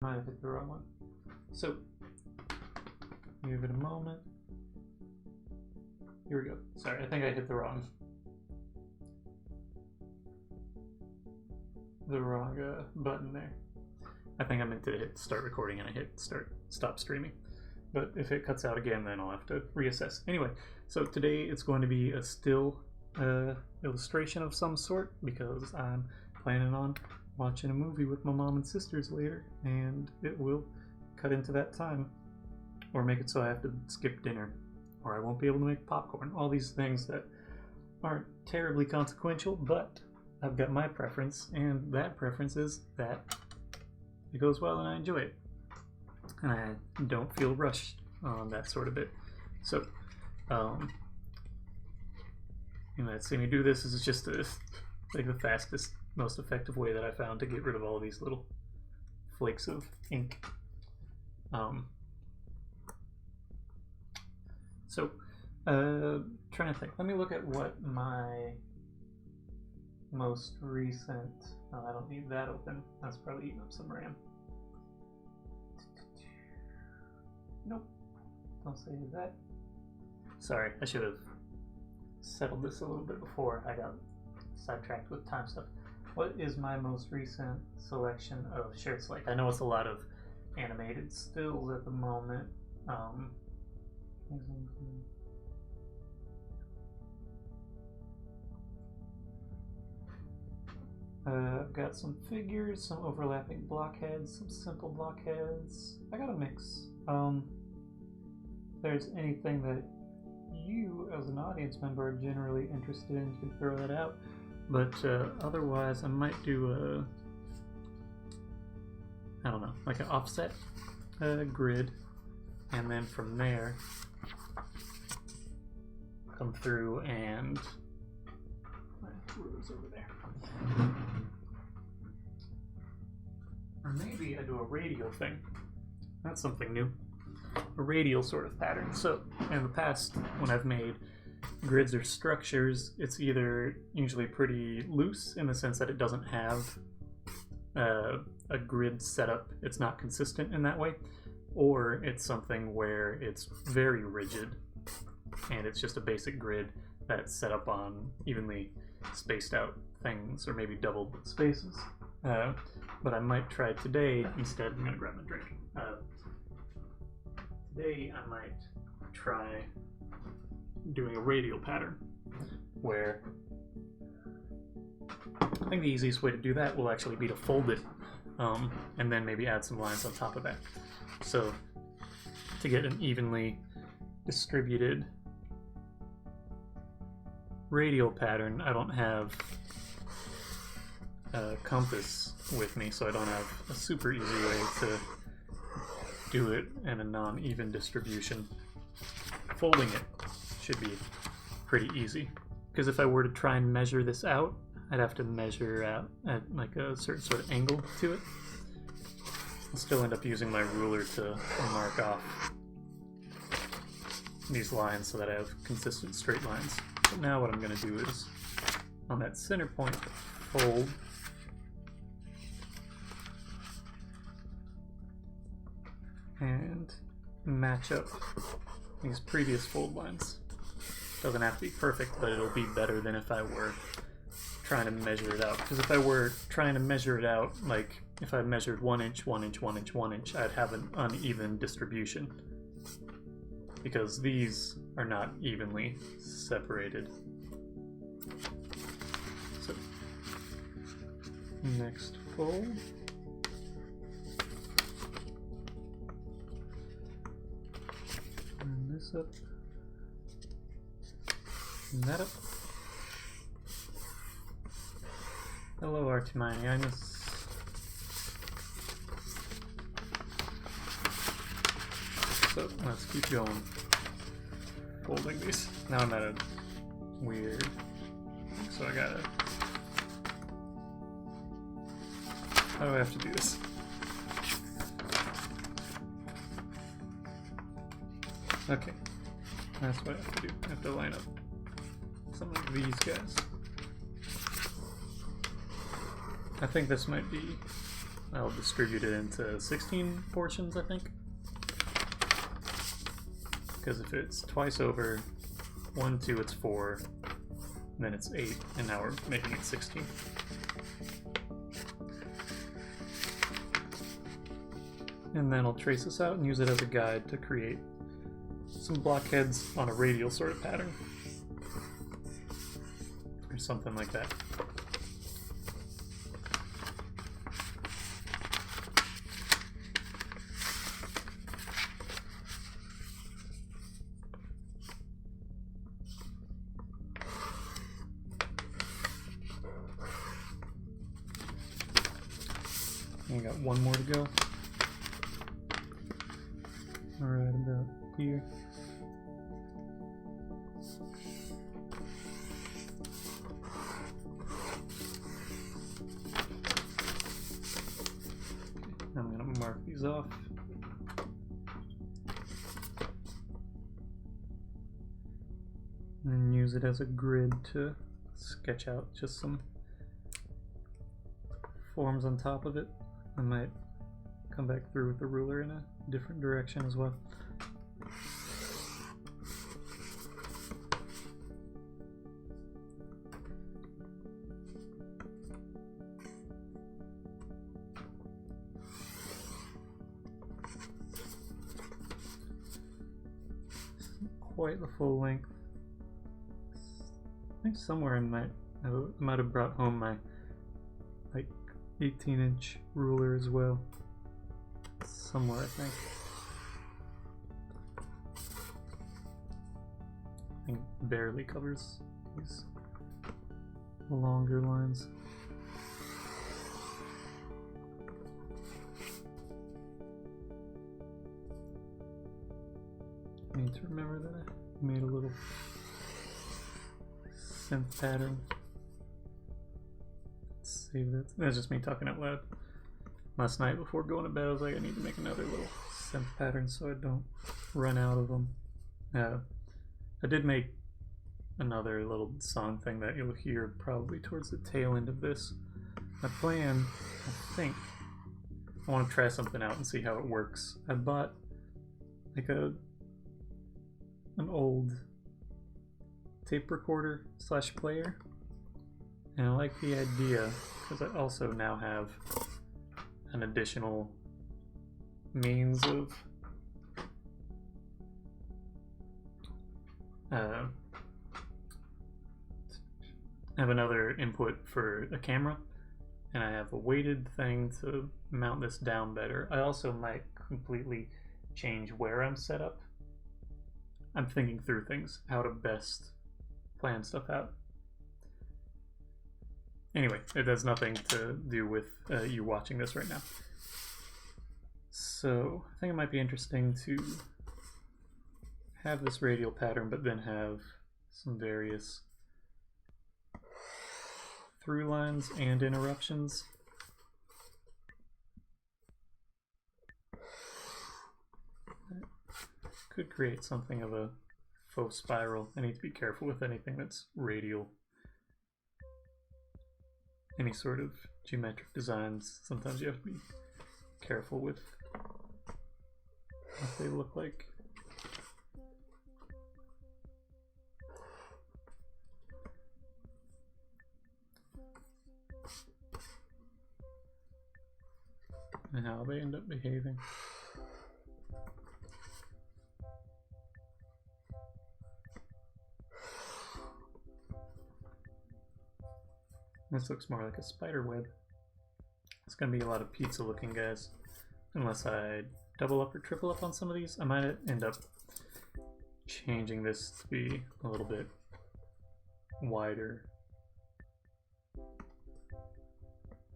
Might have hit the wrong one. So, give it a moment. Here we go. Sorry, I think I hit the wrong button there. I think I meant to hit start recording and I hit stop streaming. But if it cuts out again, then I'll have to reassess. Anyway, so today it's going to be a still illustration of some sort because I'm planning on watching a movie with my mom and sisters later, and it will cut into that time, or make it so I have to skip dinner, or I won't be able to make popcorn. All these things that aren't terribly consequential, but I've got my preference, and that preference is that it goes well and I enjoy it, and I don't feel rushed on that sort of bit. So, you might see me do this. Is just like the fastest, most effective way that I found to get rid of all these little flakes of ink. Trying to think. Let me look at what my most recent. Oh, I don't need that open. That's probably eating up some RAM. Nope. Don't say that. Sorry, I should have settled this a little bit before I got sidetracked with time stuff. What is my most recent selection of shirts like? I know it's a lot of animated stills at the moment. I've got some figures, some overlapping blockheads, some simple blockheads. I got a mix. If there's anything that you as an audience member are generally interested in, you can throw that out. But otherwise, I might do I don't know, like an offset grid, and then from there come through and my ruler's over there. Or maybe I do a radial thing. That's something new. A radial sort of pattern. So in the past, when I've made grids or structures, it's either usually pretty loose in the sense that it doesn't have a grid setup. It's not consistent in that way, or it's something where it's very rigid and it's just a basic grid that's set up on evenly spaced out things, or maybe double spaces. But I might try today instead. I'm gonna grab my drink. Today I might try doing a radial pattern, where I think the easiest way to do that will actually be to fold it, and then maybe add some lines on top of that. So to get an evenly distributed radial pattern, I don't have a compass with me, so I don't have a super easy way to do it in a non-even distribution. Folding it should be pretty easy, because if I were to try and measure this out, I'd have to measure out at like a certain sort of angle to it. I'll still end up using my ruler to mark off these lines so that I have consistent straight lines. But now what I'm going to do is, on that center point, fold and match up these previous fold lines. Doesn't have to be perfect, but it'll be better than if I were trying to measure it out. Because if I were trying to measure it out, like if I measured 1 inch, 1 inch, 1 inch, 1 inch, I'd have an uneven distribution, because these are not evenly separated. So, next fold. And this up. And that up. Hello, Artimani. I miss. So let's keep going. Folding these. Now I'm at a weird. So I gotta. How do I have to do this? Okay. That's what I have to do. I have to line up some of these guys. I think this might be I'll distribute it into 16 portions, I think. Because if it's twice over, 1, 2, it's 4, then it's 8, and now we're making it 16. And then I'll trace this out and use it as a guide to create some blockheads on a radial sort of pattern. Or something like that. I got one more to go. Alright, about here. I'm going to mark these off. And then use it as a grid to sketch out just some forms on top of it. I might come back through with the ruler in a different direction as well. Quite the full length. I think somewhere I might have brought home my like 18-inch ruler as well. Somewhere, I think. I think it barely covers these longer lines. I need to remember that I made a little synth pattern. Let's save that. That's just me talking out loud. Last night before going to bed, I was like, I need to make another little synth pattern so I don't run out of them. I did make another little song thing that you'll hear probably towards the tail end of this. My plan, I think, I want to try something out and see how it works. I bought like an old tape recorder / player, and I like the idea because I also now have an additional means of I have another input for a camera, and I have a weighted thing to mount this down better. I also might completely change where I'm set up. I'm thinking through things, how to best plan stuff out. Anyway, it has nothing to do with you watching this right now. So I think it might be interesting to have this radial pattern, but then have some various through lines and interruptions. Could create something of a faux spiral. I need to be careful with anything that's radial. Any sort of geometric designs, sometimes you have to be careful with what they look like. And how they end up behaving. This looks more like a spider web. It's gonna be a lot of pizza looking guys. Unless I double up or triple up on some of these, I might end up changing this to be a little bit wider.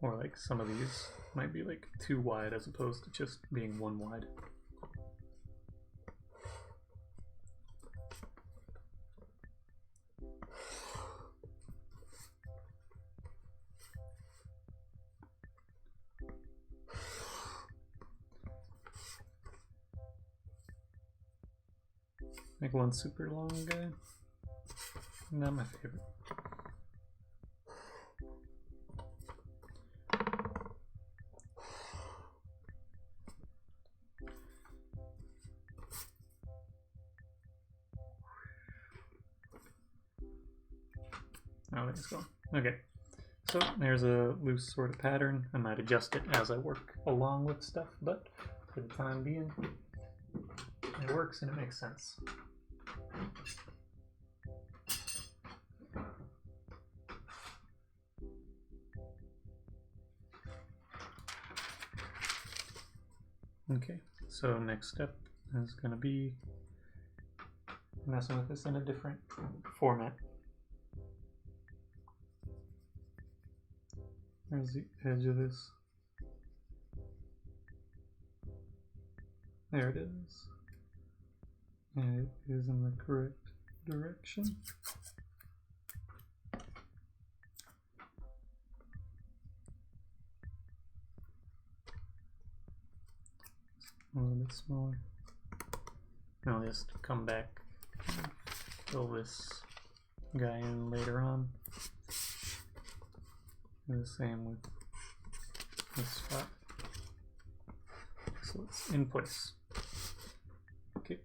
Or like some of these might be like too wide as opposed to just being one wide. Make one super long guy. Not my favorite. Oh, it's gone. Okay. So there's a loose sort of pattern. I might adjust it as I work along with stuff, but for the time being, it works and it makes sense. Okay, so next step is going to be messing with this in a different format. There's the edge of this. There it is. And it is in the correct direction. A little bit smaller. Now I'll just come back and fill this guy in later on. And the same with this spot. So it's in place. Okay.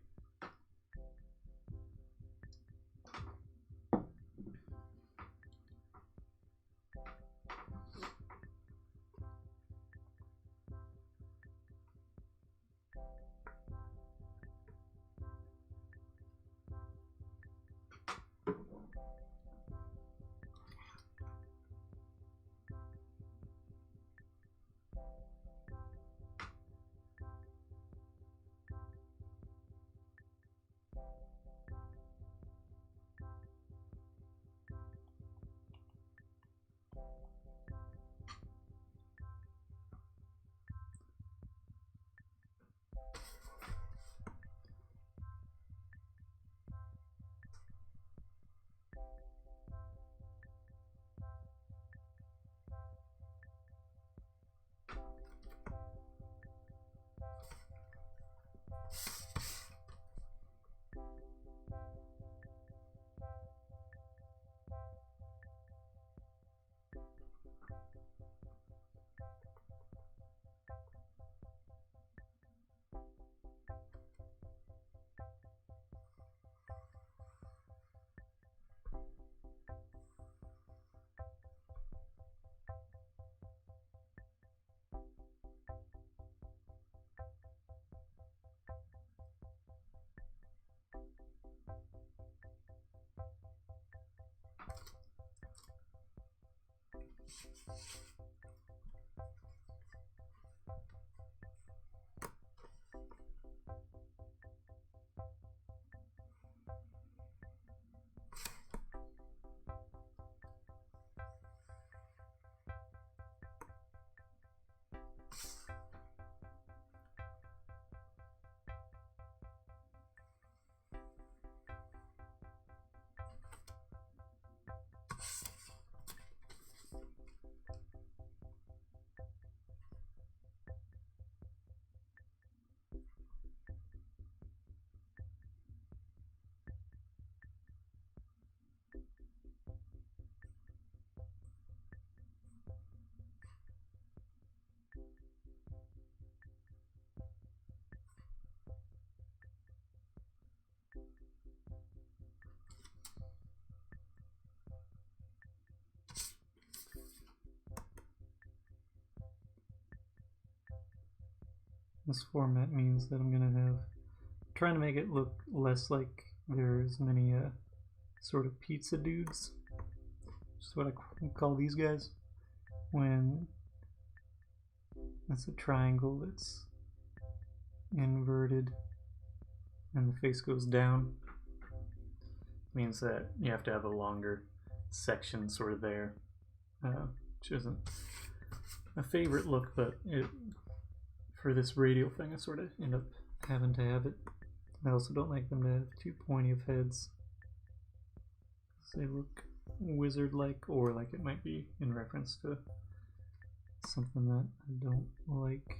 This format means that I'm trying to make it look less like there's many sort of pizza dudes. Just what I call these guys. When it's a triangle that's inverted and the face goes down, means that you have to have a longer section sort of there, which isn't a favorite look, but for this radial thing I sort of end up having to have it. I also don't like them to have too pointy of heads. They look wizard-like, or like it might be in reference to something that I don't like.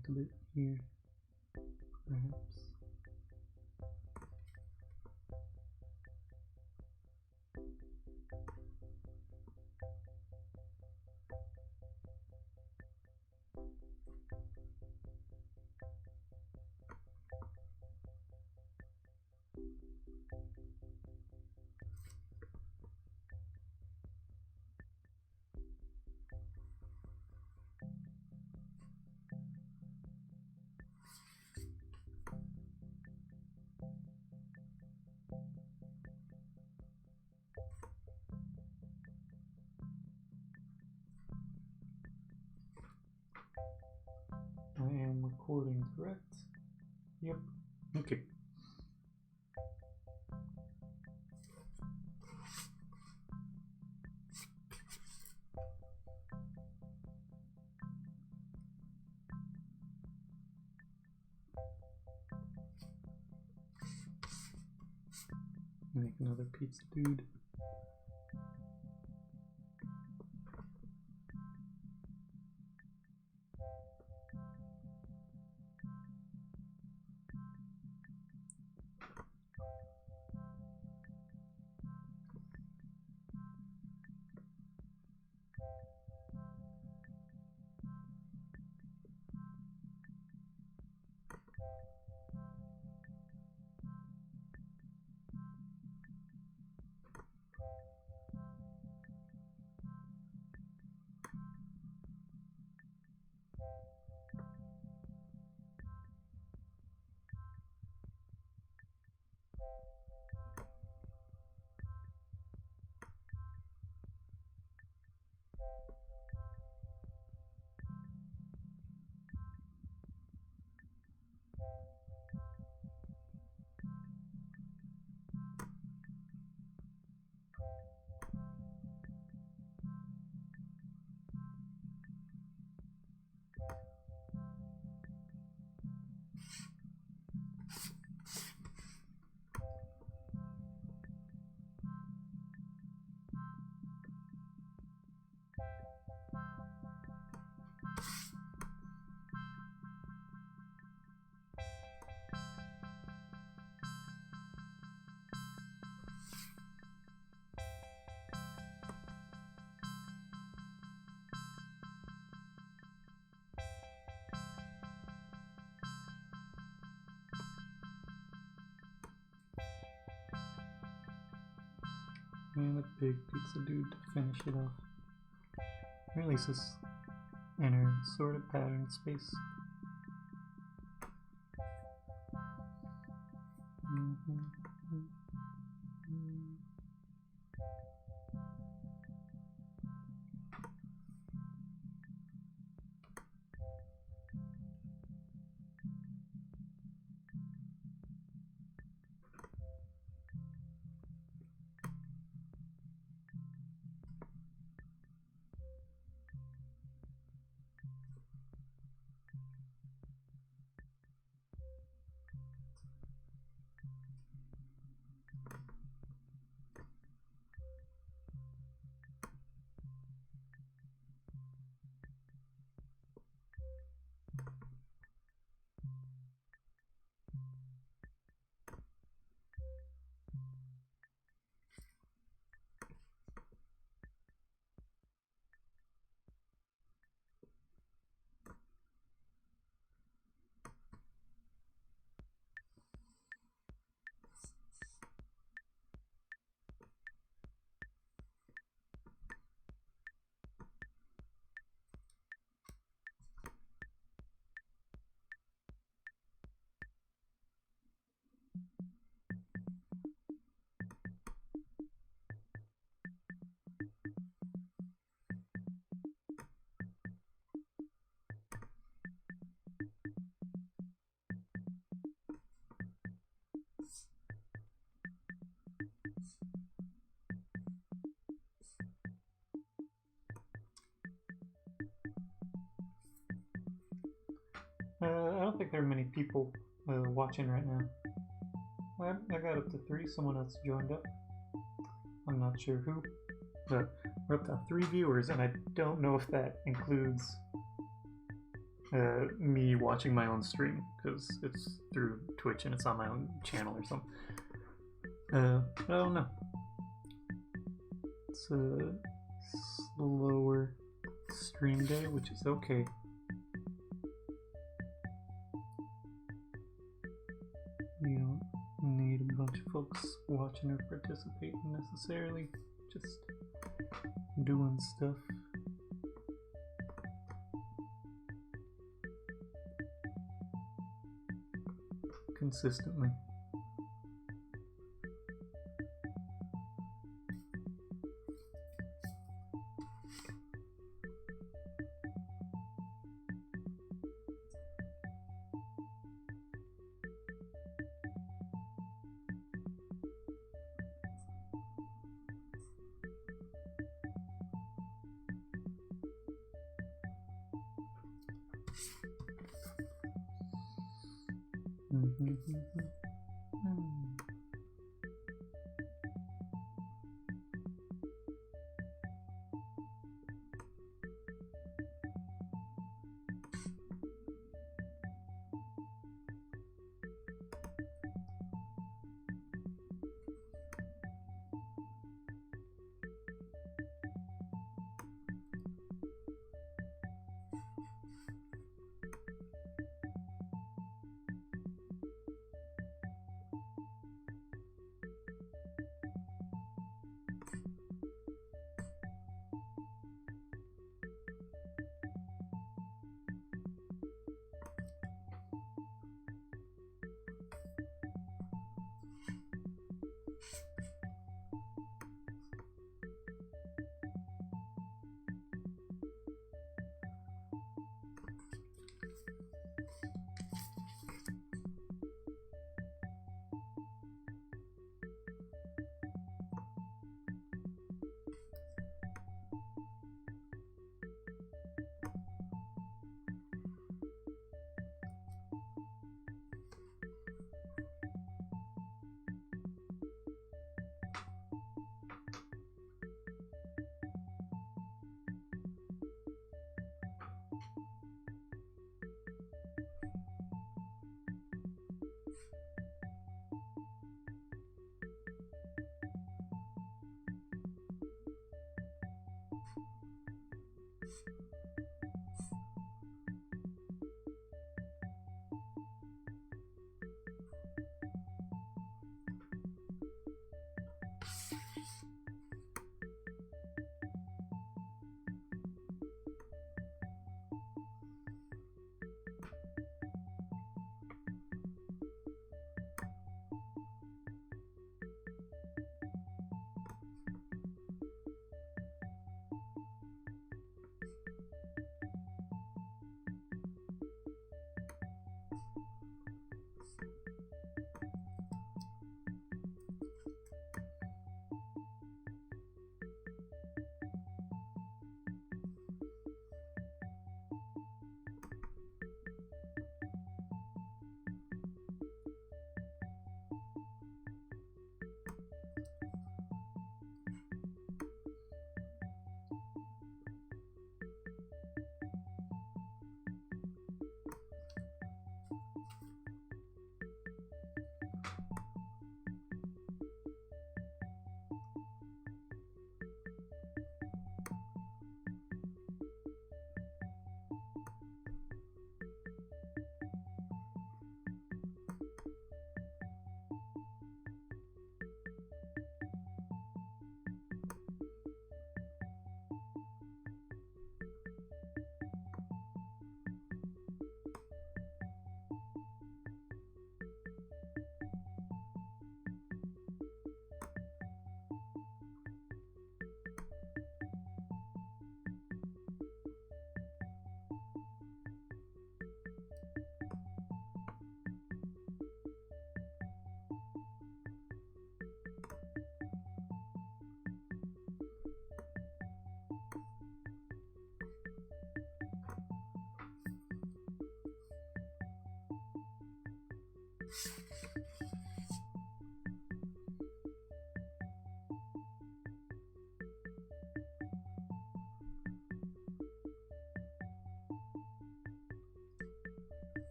connect a bit here, perhaps. I am recording, correct? Yep. Okay. Make another pizza dude. And a big pizza dude to finish it off. Or at least this inner sort of pattern space. I don't think there are many people watching right now. I got up to 3, someone else joined up. I'm not sure who, but we're up to 3 viewers, and I don't know if that includes me watching my own stream because it's through Twitch and it's on my own channel or something. I don't know. It's a slower stream day, which is okay. You don't need a bunch of folks watching or participating necessarily, just doing stuff. Consistently.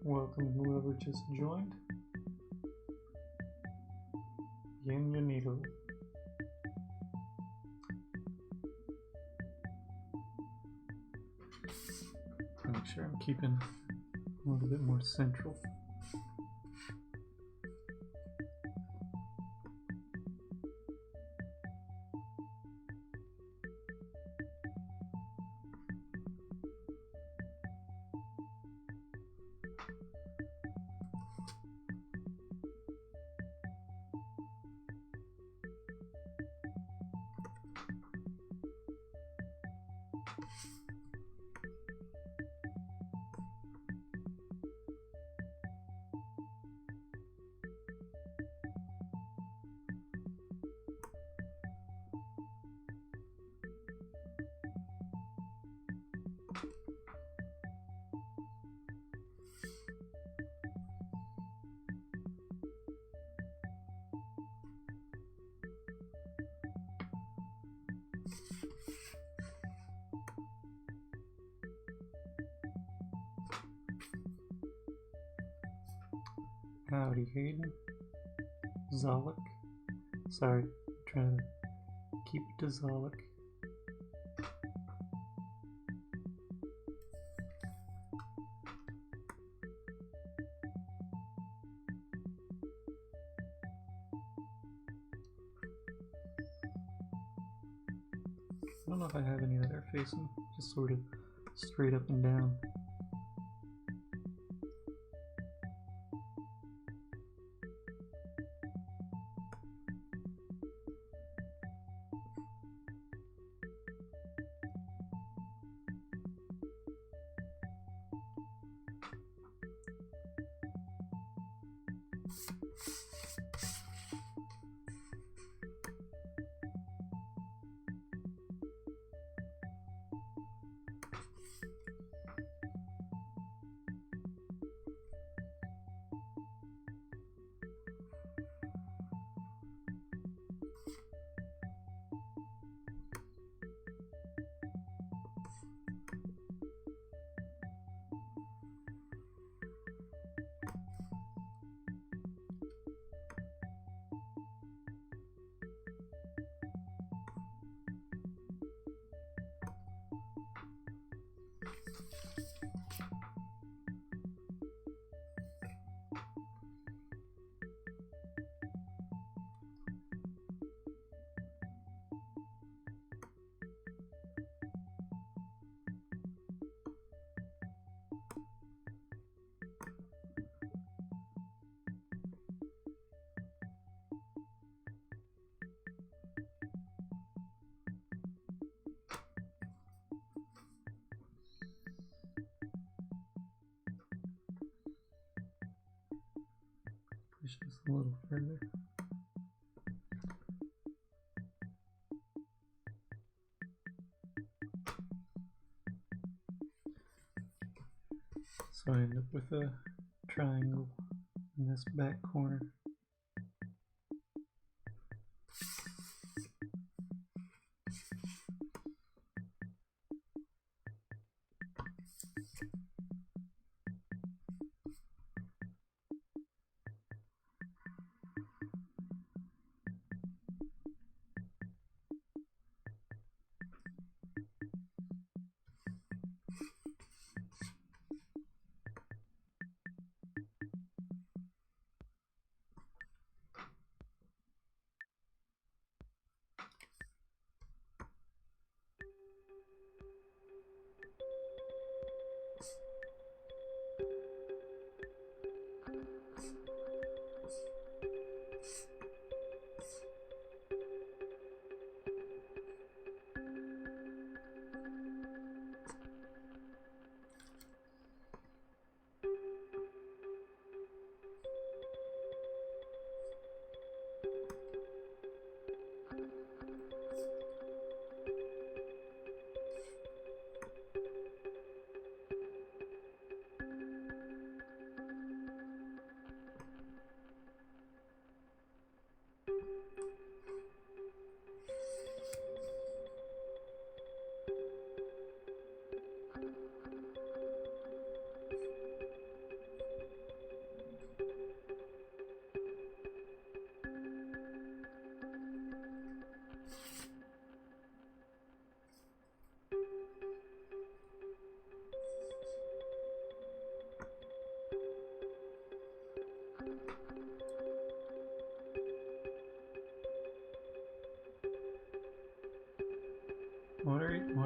Welcome whoever just joined. Bienvenido. Make sure I'm keeping a little bit more central. Howdy, Hayden. Zolok. Sorry, trying to keep it to Zolok. I don't know if I have any that are facing just sort of straight up and down. Push this a little further. So I end up with a triangle in this back corner.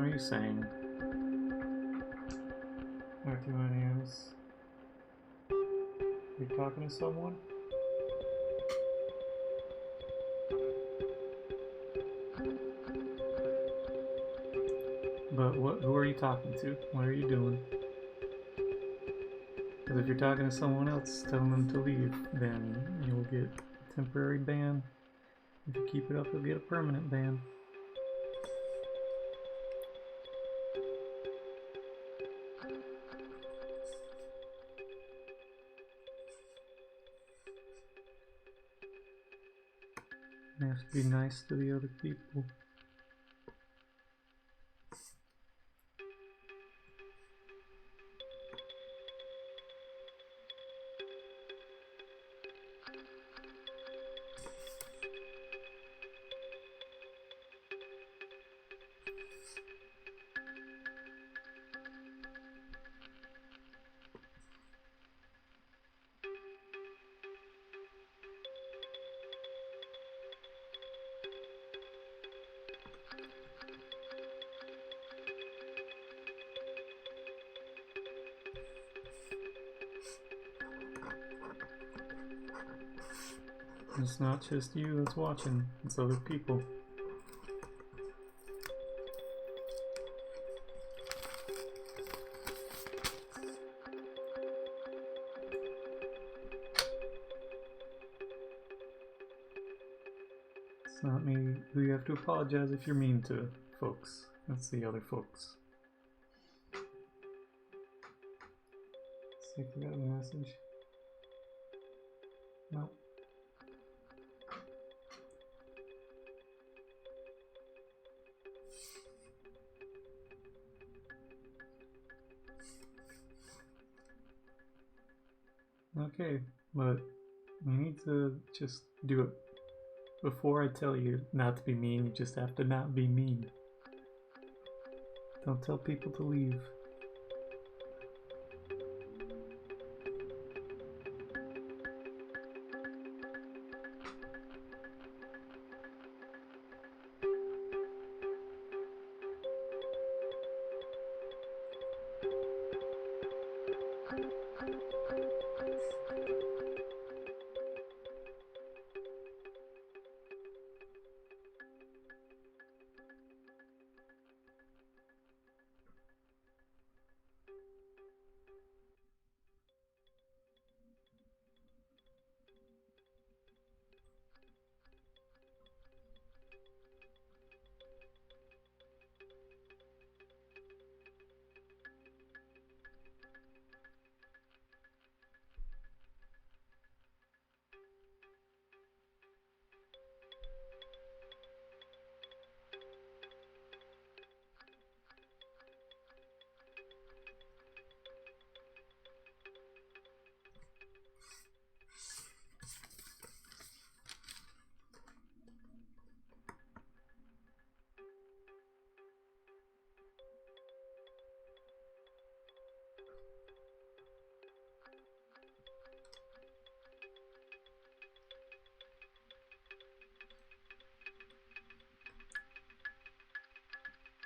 are you saying? Artimaneus. You're talking to someone? But who are you talking to? What are you doing? Because if you're talking to someone else, telling them to leave, then you'll get a temporary ban. If you keep it up, you'll get a permanent ban. You have to be nice to the other people. It's not just you that's watching, it's other people. It's not me who you have to apologize if you're mean to, folks. That's the other folks. Let's see if we got a message. Nope. Okay, but you need to just do it. Before I tell you not to be mean, you just have to not be mean. Don't tell people to leave.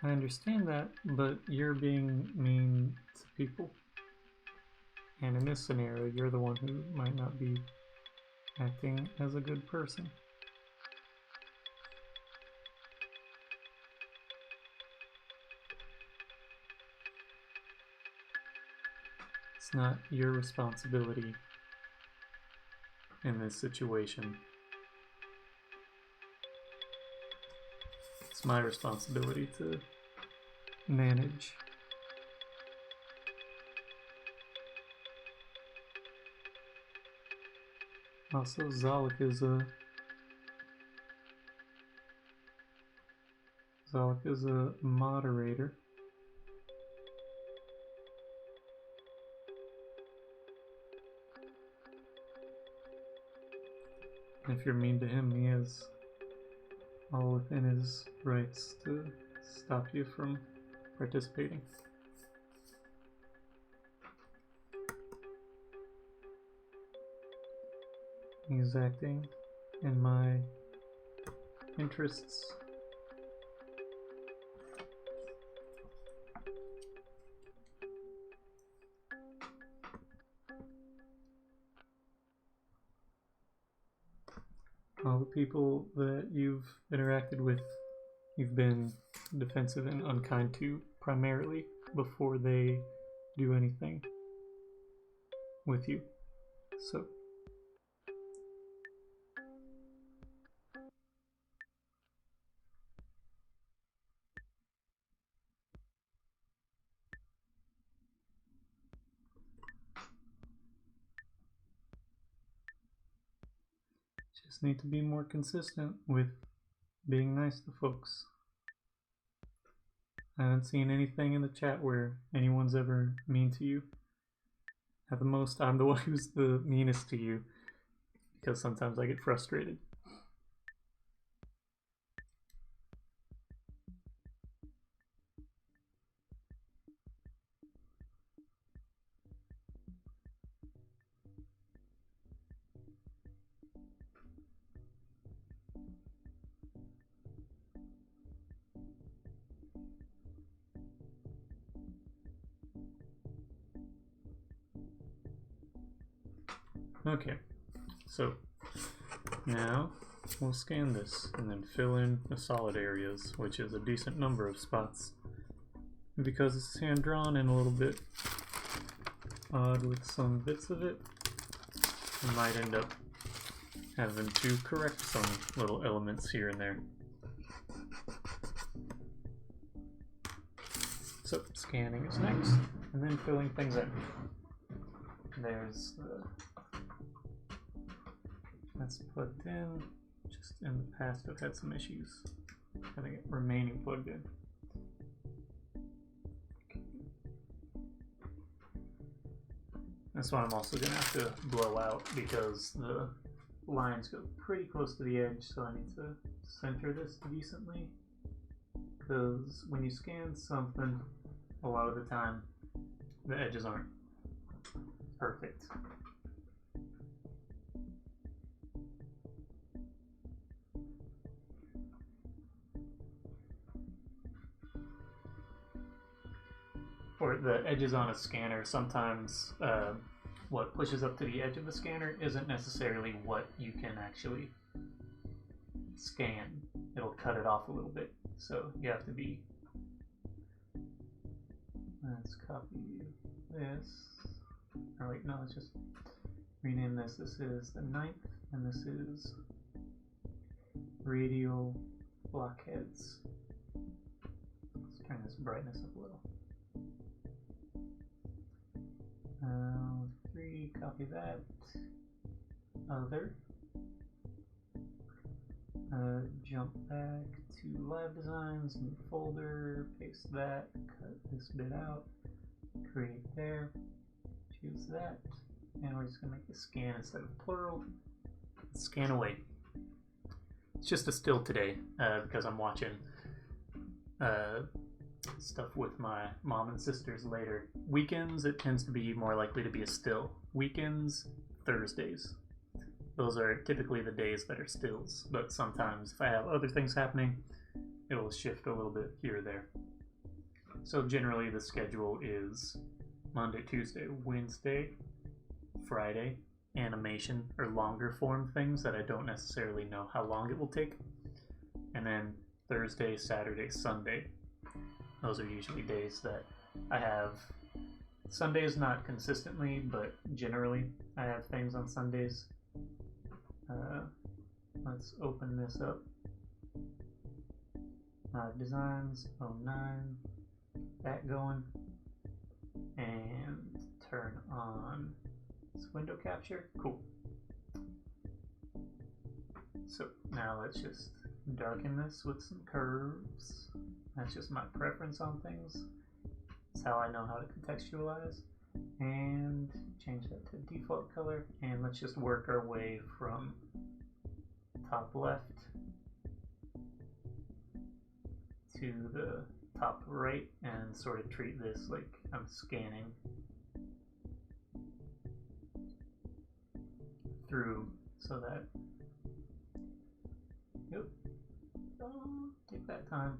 I understand that, but you're being mean to people. And in this scenario, you're the one who might not be acting as a good person. It's not your responsibility in this situation. It's my responsibility to manage. Also, Zalek is a moderator. If you're mean to him, he has all within his rights to stop you from participating. He's acting in my interests. All the people that you've interacted with, you've been defensive and unkind to primarily before they do anything with you. So just need to be more consistent with being nice to folks. I haven't seen anything in the chat where anyone's ever mean to you. At the most, I'm the one who's the meanest to you because sometimes I get frustrated. Okay, so now we'll scan this and then fill in the solid areas, which is a decent number of spots. And because it's hand drawn and a little bit odd with some bits of it, I might end up having to correct some little elements here and there. So scanning is next, and then filling things in. There's the that's plugged in. Just in the past I've had some issues having it remaining plugged in. This one I'm also gonna have to blow out because the lines go pretty close to the edge, so I need to center this decently. Because when you scan something, a lot of the time the edges aren't perfect. Or the edges on a scanner, sometimes what pushes up to the edge of the scanner isn't necessarily what you can actually scan. It'll cut it off a little bit, so you have to be. Let's copy this. Or wait, no, let's just rename this. This is the 9th, and this is Radial Blockheads. Let's turn this brightness up a little. 3, copy that. Other. Jump back to live designs, new folder, paste that, cut this bit out, create there, choose that, and we're just going to make the scan instead of plural. Scan away. It's just a still today because I'm watching stuff with my mom and sisters later. Weekends, it tends to be more likely to be a still. Weekends, Thursdays. Those are typically the days that are stills, but sometimes if I have other things happening, it'll shift a little bit here or there. So generally the schedule is Monday, Tuesday, Wednesday, Friday, animation or longer form things that I don't necessarily know how long it will take, and then Thursday, Saturday, Sunday. Those are usually days that I have. Sundays not consistently, but generally I have things on Sundays. Let's open this up. Designs 09, that going, and turn on this window capture. Cool. So now let's just darken this with some curves. That's just my preference on things. It's how I know how to contextualize. And change that to default color, and let's just work our way from top left to the top right and sort of treat this like I'm scanning through so that, yep, take that time.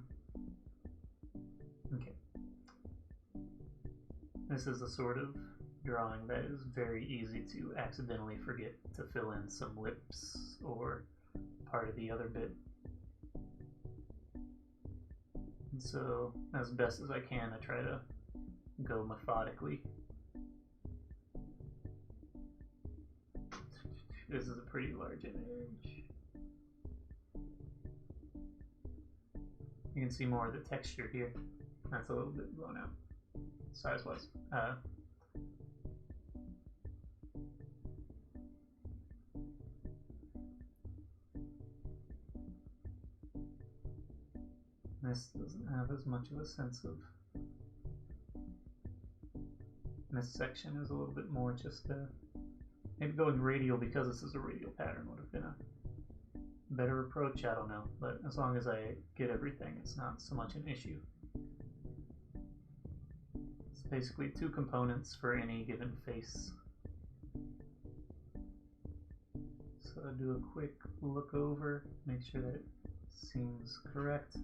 Okay. This is a sort of drawing that is very easy to accidentally forget to fill in some lips or part of the other bit. And so, as best as I can, I try to go methodically. This is a pretty large image. You can see more of the texture here. That's a little bit blown out, size-wise. This doesn't have as much of a sense of. This section is a little bit more just maybe going radial because this is a radial pattern would have been a better approach. I don't know, but as long as I get everything, it's not so much an issue. It's basically 2 components for any given face. So I'll do a quick look over, make sure that it seems correct.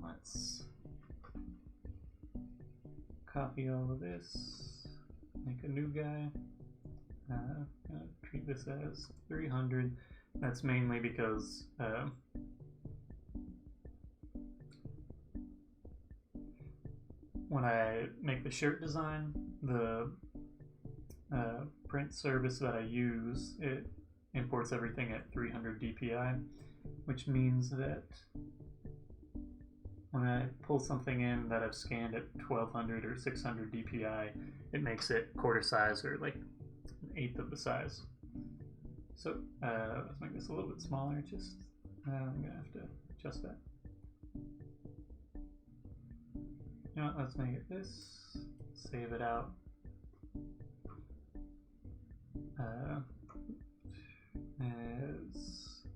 Let's copy all of this, make a new guy. Gonna treat this as 300. That's mainly because when I make the shirt design, the print service that I use, it imports everything at 300 DPI, which means that when I pull something in that I've scanned at 1200 or 600 DPI, it makes it quarter size or like an eighth of the size. So let's make this a little bit smaller. Just I'm gonna have to adjust that. You know what, let's make it this. Save it out.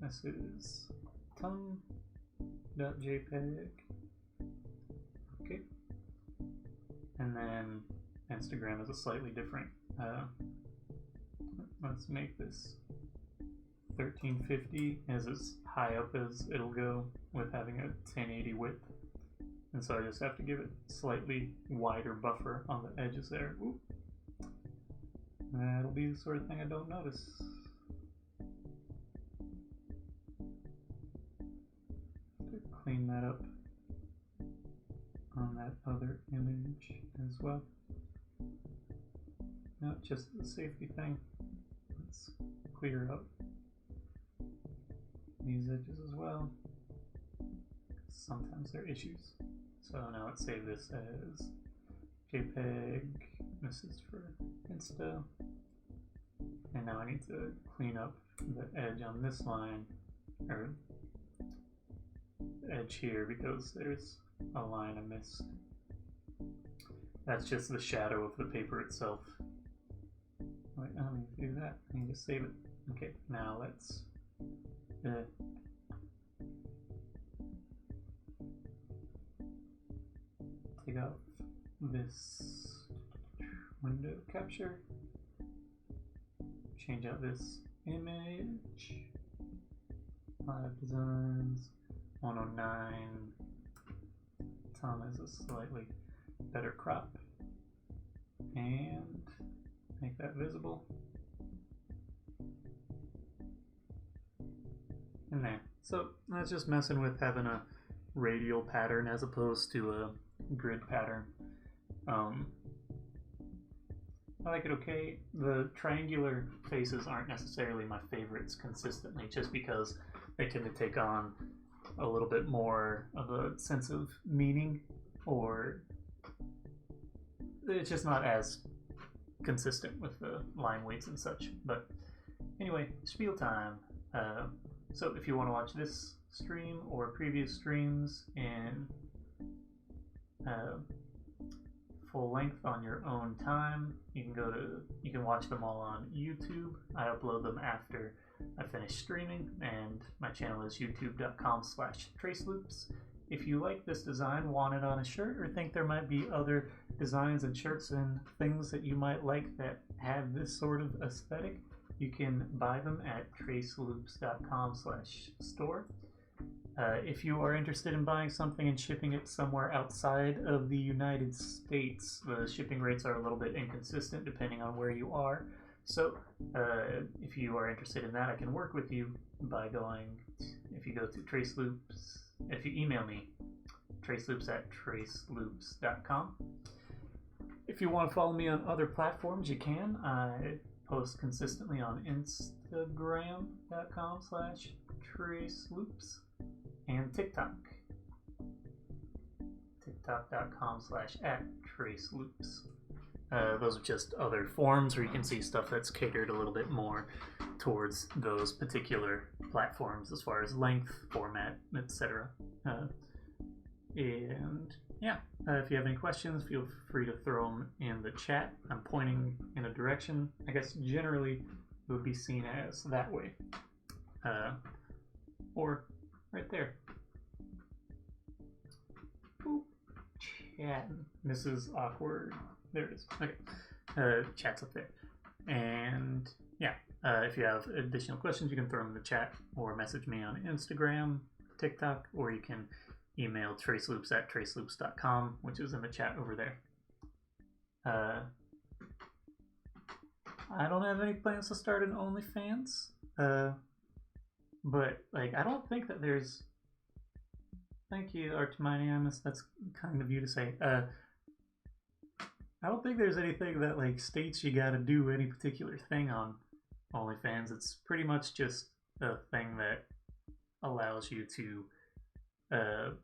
As this is tongue.jpg. Okay. And then Instagram is a slightly different. Let's make this 1350 as high up as it'll go with having a 1080 width. And so I just have to give it slightly wider buffer on the edges there. Ooh. That'll be the sort of thing I don't notice. Clean that up on that other image as well. No, just the safety thing. Let's clear up these edges as well. Sometimes there are issues. So now let's save this as JPEG. This is for Insta. And now I need to clean up the edge on this line, or the edge here, because there's a line I missed. That's just the shadow of the paper itself. Wait, I don't need to do that. I need to save it. Okay, now let's take off this window capture, change out this image, live designs, 109, Tom is a slightly better crop, and make that visible. And there. So that's just messing with having a radial pattern as opposed to a grid pattern. I like it okay. The triangular faces aren't necessarily my favorites consistently, just because they tend to take on a little bit more of a sense of meaning, or it's just not as consistent with the line weights and such. But anyway, spiel time. So if you want to watch this stream or previous streams in full length on your own time, you can watch them all on YouTube. I upload them after I finish streaming, and my channel is youtube.com/traceloops. If you like this design, want it on a shirt, or think there might be other designs and shirts and things that you might like that have this sort of aesthetic, you can buy them at traceloops.com/store. If you are interested in buying something and shipping it somewhere outside of the United States, the shipping rates are a little bit inconsistent depending on where you are. So, if you are interested in that, I can work with you by going, if you go to Traceloops, if you email me, traceloops@traceloops.com. If you want to follow me on other platforms, you can. I post consistently on Instagram.com/traceloops and TikTok. TikTok.com/@traceloops. Those are just other forums where you can see stuff that's catered a little bit more towards those particular platforms as far as length, format, etc. And yeah, if you have any questions, feel free to throw them in the chat. I'm pointing in a direction. I guess generally it would be seen as that way. Or right there. Boop. Chat. This is awkward. There it is. Okay. Chat's up there. And yeah, if you have additional questions, you can throw them in the chat or message me on Instagram, TikTok, or you can email traceloops@traceloops.com, which is in the chat over there. I don't have any plans to start an OnlyFans, but like I don't think that there's. Thank you, Arteminiamus. That's kind of you to say. I don't think there's anything that like states you gotta do any particular thing on OnlyFans. It's pretty much just a thing that allows you to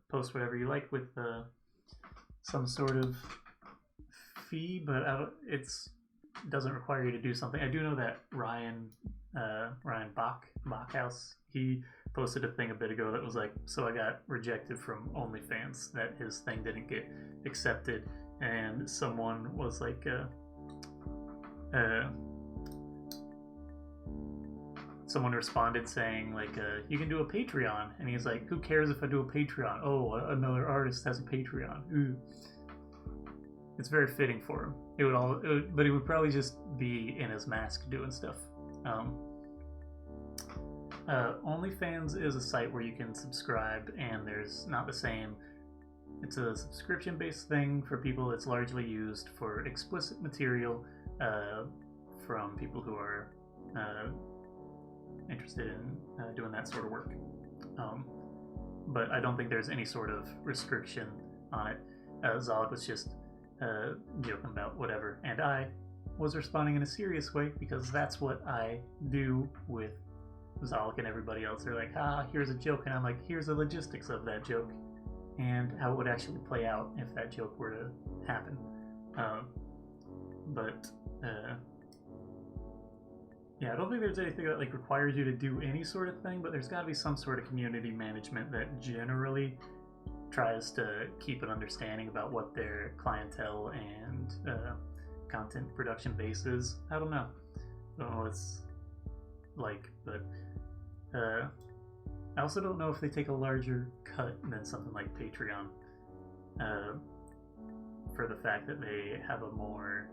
post whatever you like with some sort of fee, but it doesn't require you to do something. I do know that Ryan Bachhaus, he posted a thing a bit ago that was like, so I got rejected from OnlyFans, that his thing didn't get accepted, and someone was like, someone responded saying like, you can do a Patreon, and he's like, who cares if I do a Patreon? Oh, another artist has a Patreon. Ooh. It's very fitting for him. But it would probably just be in his mask doing stuff. OnlyFans is a site where you can subscribe, and there's not the same. It's a subscription-based thing for people. It's largely used for explicit material from people who are interested in doing that sort of work. But I don't think there's any sort of restriction on it. Zolok was just joking about whatever, and I was responding in a serious way because that's what I do with Zolok and everybody else. They're like, here's a joke, and I'm like, here's the logistics of that joke and how it would actually play out if that joke were to happen. Yeah, I don't think there's anything that like requires you to do any sort of thing, but there's got to be some sort of community management that generally tries to keep an understanding about what their clientele and content production base is. I don't know what it's like, but I also don't know if they take a larger cut than something like Patreon for the fact that they have a more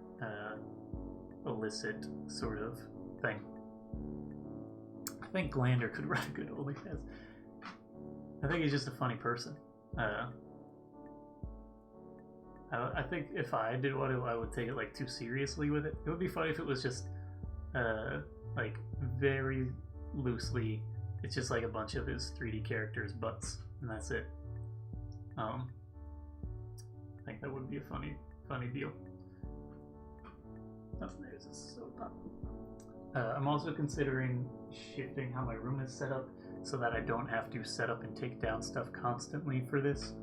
illicit sort of thing. I think Glander could run a good OnlyFans. I think he's just a funny person. I think if I did one, I would take it like too seriously with it. It would be funny if it was just like very loosely. It's just like a bunch of his 3D characters' butts, and that's it. I think that would be a funny deal. Oh, there's a soap. I'm also considering shifting how my room is set up so that I don't have to set up and take down stuff constantly for this.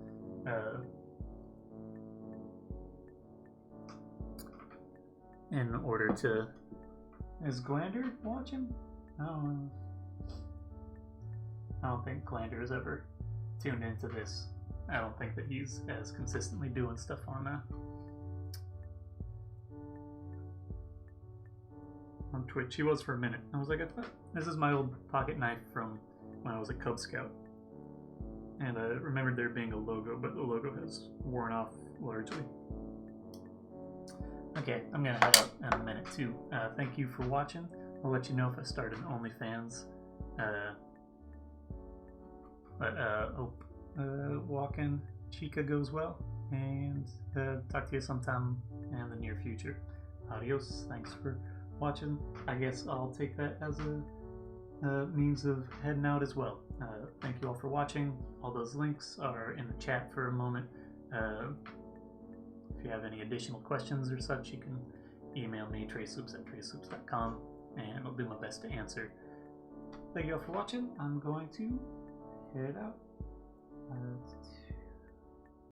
In order to... Is Glander watching? Oh, I don't think Glander has ever tuned into this. I don't think that he's as consistently doing stuff on Twitch. He was for a minute. I was like, I thought this is my old pocket knife from when I was a Cub Scout. And I remembered there being a logo, but the logo has worn off largely. Okay, I'm gonna head out in a minute too. Thank you for watching. I'll let you know if I start an OnlyFans. Hope walking Chica goes well, and talk to you sometime in the near future. Adios. Thanks for watching. I guess I'll take that as a means of heading out as well. Thank you all for watching. All those links are in the chat for a moment. If you have any additional questions or such, you can email me, traysoups@traysoups.com, and I'll do my best to answer. Thank you all for watching. I'm going to head out.